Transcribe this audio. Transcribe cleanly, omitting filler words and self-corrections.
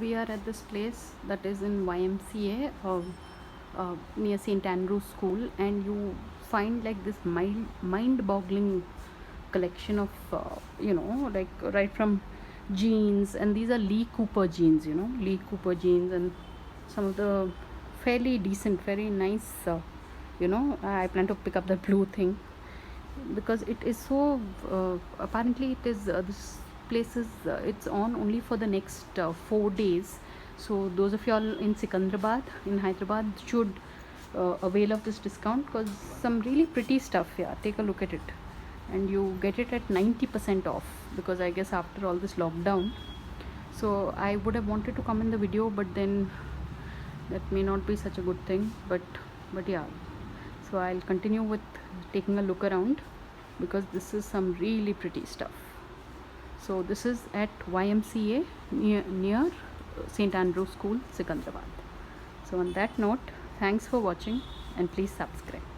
We are at this place that is in YMCA near St. Andrew's School, and you find like this mind-boggling collection of like right from jeans, and these are Lee Cooper jeans, Lee Cooper jeans, and some of the fairly decent, very nice. I plan to pick up the blue thing because it is so apparently it is this place is it's on only for the next 4 days. So those of y'all in Sikandrabad, in Hyderabad, should avail of this discount, because some really pretty stuff. Yeah, take a look at it, and you get it at 90% off, because I guess after all this lockdown. So I would have wanted to come in the video, but then that may not be such a good thing. But yeah, so I'll continue with taking a look around, because this is some really pretty stuff. So this is at YMCA near St. Andrew's School, Sikandrabad. So on that note, thanks for watching, and please subscribe.